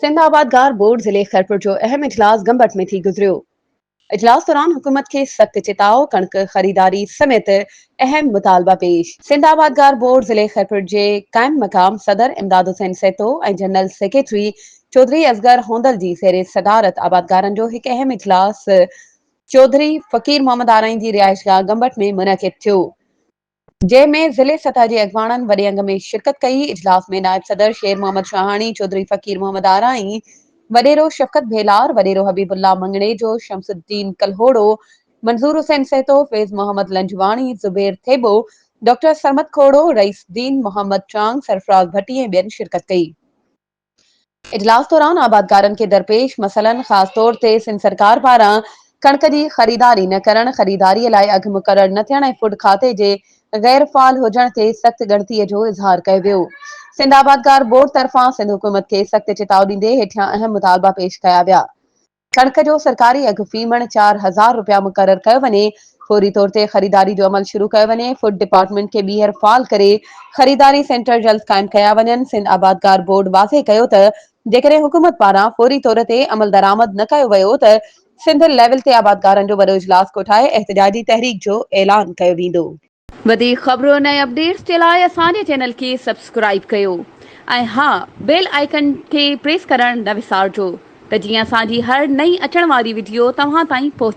Sindh आबादगार board ज़िले खैरपुर जो अहम इजलास गंबट में थी गुज़रियो। इजलास दौरान हुकूमत के सख्त चिताव कणक खरीदारी समेत अहम मुतालबा पेश। सिंध आबादगार बोर्ड ज़िले खैरपुर जे कायम मकाम सदर इमदाद हुसैन सेतो ऐं जनरल सेक्रेटरी चौधरी असगर होंदल जी ज़ेर सदारत आबादगारनि जो हिकु अहम इजलास चौधरी फ़कीर मोहम्मद आराइन जी रिहाइशगाह गंबट में मुनक़िद थियो, जंहिंमें ज़िले सतह जे अॻवाननि वॾे अंग में शिरकत कई। इजलास में नायब सदर शेर मोहम्मद शाहानी, चौधरी फ़कीर मोहम्मद आराई, वडेरो शफ़क़त भेलार, वडेरो हबीबुल्लाह मंगणेजो, शमसुद्दीन कलहोड़ो, मंजूर हुसैन सेतो, फैज़ मोहम्मद लंजवाणी, ज़ुबैर थेबो, डॉक्टर सरमद खोड़ो, रईसुद्दीन मोहम्मद चांग, सरफराज भट्टी ऐं ॿियनि शिरकत कई। इजलास दौरान आबादगारनि के दरपेश मसइलनि ख़ासि तौर ते सिंध सरकार पारां कणक जी ख़रीदारी न करणु, ख़रीदारीअ लाइ अघु मुक़ररु न थियणु ऐं फूड खाते जे गैर फ़ाल हुजण ते सख़्त ॻणतीअ जो इज़हार कयो वियो। सिंध आबादगार बोर्ड तरफ़ां सिंध हुकूमत खे सख़्त चिताव ॾींदे हेठियां अहम मुतालबा पेश कया विया। कणक जो सरकारी अघु फ़ीमण 4000 रुपया मुक़ररु कयो वञे, फौरी तौर ते ख़रीदारी जो अमल शुरू कयो वञे, फूड डिपार्टमेंट खे ॿीहर फ़ाल करे ख़रीदारी सेंटर जल्द क़ाइमु कया वञनि। सिंध आबादगार बोर्ड वाज़े कयो त जेकॾहिं हुकूमत पारां फौरी तौर ते अमल दरामद न कयो वियो त सिंध लेवल ते आबादगारनि जो वॾो इजलास कोठाए एहतजाजी तहरीक जो ऐलान कयो वेंदो। वधीक ख़बरुनि ऐं अपडेट्स जे लाइ असांजे चैनल खे सब्सक्राइब कयो ऐं हा, बेल आइकन खे प्रेस करणु न विसारिजो त जीअं असांजी हर नई अचण वारी वीडियो तव्हां ताईं पहुची